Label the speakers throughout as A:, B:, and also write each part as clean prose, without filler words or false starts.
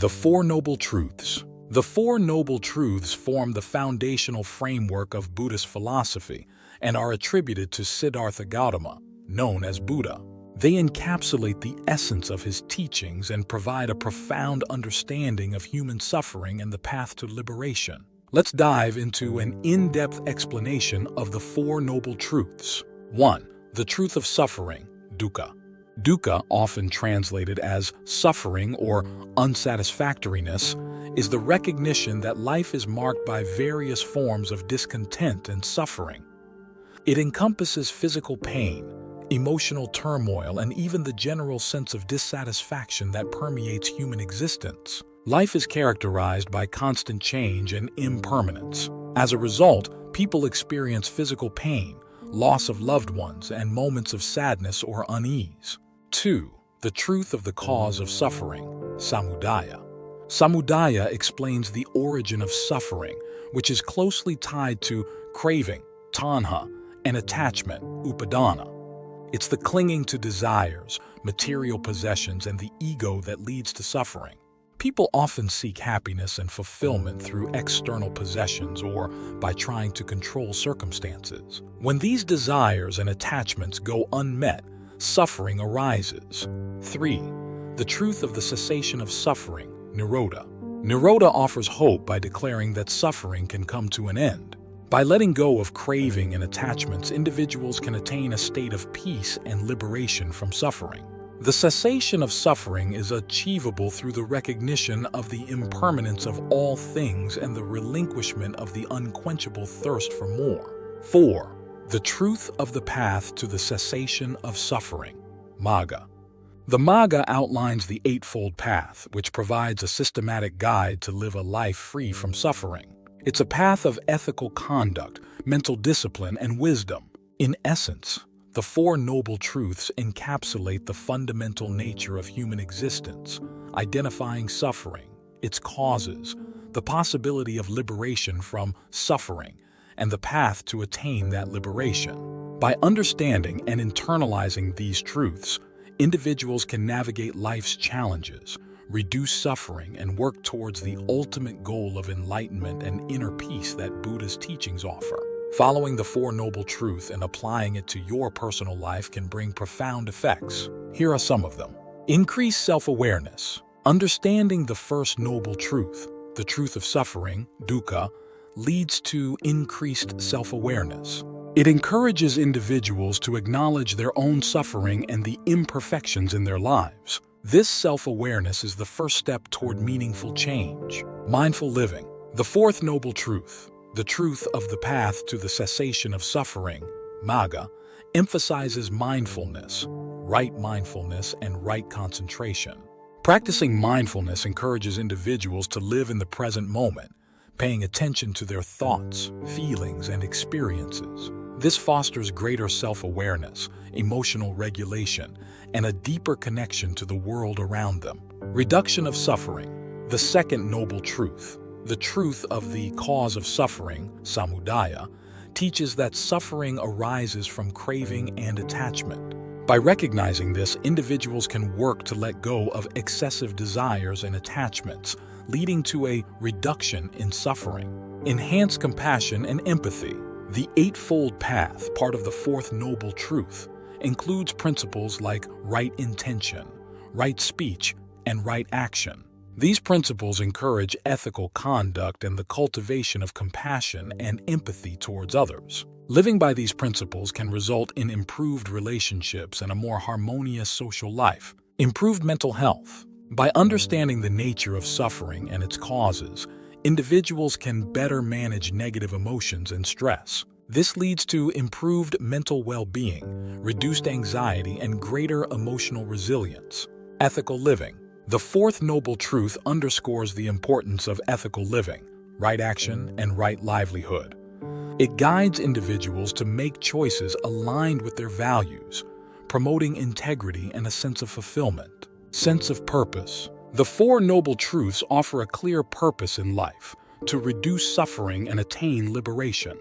A: The Four Noble Truths. The Four Noble Truths form the foundational framework of Buddhist philosophy and are attributed to Siddhartha Gautama, known as Buddha. They encapsulate the essence of his teachings and provide a profound understanding of human suffering and the path to liberation. Let's dive into an in-depth explanation of the Four Noble Truths. 1. The truth of suffering, dukkha. Dukkha, often translated as suffering or unsatisfactoriness, is the recognition that life is marked by various forms of discontent and suffering. It encompasses physical pain, emotional turmoil, and even the general sense of dissatisfaction that permeates human existence. Life is characterized by constant change and impermanence. As a result, people experience physical pain, loss of loved ones, and moments of sadness or unease. 2. The truth of the cause of suffering, samudaya. Samudaya explains the origin of suffering, which is closely tied to craving, tanha, and attachment, upadana. It's the clinging to desires, material possessions, and the ego that leads to suffering. People often seek happiness and fulfillment through external possessions or by trying to control circumstances. When these desires and attachments go unmet, suffering arises. 3. The truth of the cessation of suffering, nirodha. Nirodha offers hope by declaring that suffering can come to an end. By letting go of craving and attachments, individuals can attain a state of peace and liberation from suffering. The cessation of suffering is achievable through the recognition of the impermanence of all things and the relinquishment of the unquenchable thirst for more. 4. The truth of the path to the cessation of suffering, magga. The Magga outlines the Eightfold Path, which provides a systematic guide to live a life free from suffering. It's a path of ethical conduct, mental discipline, and wisdom. In essence, the Four Noble Truths encapsulate the fundamental nature of human existence, identifying suffering, its causes, the possibility of liberation from suffering, and the path to attain that liberation. By understanding and internalizing these truths, individuals can navigate life's challenges, reduce suffering, and work towards the ultimate goal of enlightenment and inner peace that Buddha's teachings offer. Following the Four Noble Truths and applying it to your personal life can bring profound effects. Here are some of them. Increase self-awareness. Understanding the first noble truth, the truth of suffering, dukkha, leads to increased self-awareness. It encourages individuals to acknowledge their own suffering and the imperfections in their lives. This self-awareness is the first step toward meaningful change. Mindful living. The fourth noble truth, the truth of the path to the cessation of suffering, magga, emphasizes mindfulness, right mindfulness, and right concentration. Practicing mindfulness encourages individuals to live in the present moment, paying attention to their thoughts, feelings, and experiences. This fosters greater self-awareness, emotional regulation, and a deeper connection to the world around them. Reduction of suffering. The second noble truth, the truth of the cause of suffering, samudaya, teaches that suffering arises from craving and attachment. By recognizing this, individuals can work to let go of excessive desires and attachments, leading to a reduction in suffering. Enhance compassion and empathy. The Eightfold Path, part of the Fourth Noble Truth, includes principles like right intention, right speech, and right action. These principles encourage ethical conduct and the cultivation of compassion and empathy towards others. Living by these principles can result in improved relationships and a more harmonious social life. Improved mental health. By understanding the nature of suffering and its causes, individuals can better manage negative emotions and stress. This leads to improved mental well-being, reduced anxiety, and greater emotional resilience. Ethical living. The fourth noble truth underscores the importance of ethical living, right action, and right livelihood. It guides individuals to make choices aligned with their values, promoting integrity and a sense of fulfillment. Sense of purpose. The Four Noble Truths offer a clear purpose in life, to reduce suffering and attain liberation.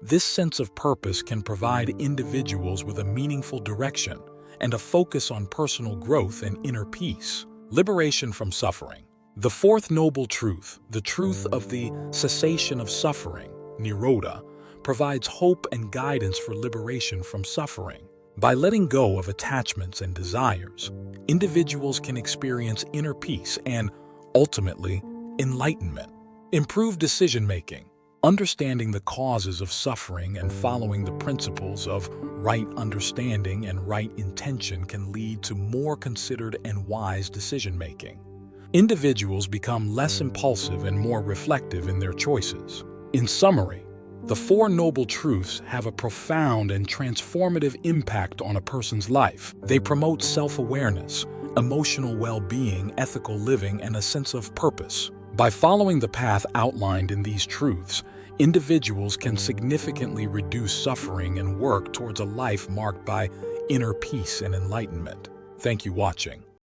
A: This sense of purpose can provide individuals with a meaningful direction and a focus on personal growth and inner peace. Liberation from suffering. The fourth noble truth, the truth of the cessation of suffering, Nirodha, provides hope and guidance for liberation from suffering. By letting go of attachments and desires, individuals can experience inner peace and, ultimately, enlightenment. Improved decision-making. Understanding the causes of suffering and following the principles of right understanding and right intention can lead to more considered and wise decision-making. Individuals become less impulsive and more reflective in their choices. In summary, the Four Noble Truths have a profound and transformative impact on a person's life. They promote self-awareness, emotional well-being, ethical living, and a sense of purpose. By following the path outlined in these truths, individuals can significantly reduce suffering and work towards a life marked by inner peace and enlightenment. Thank you for watching.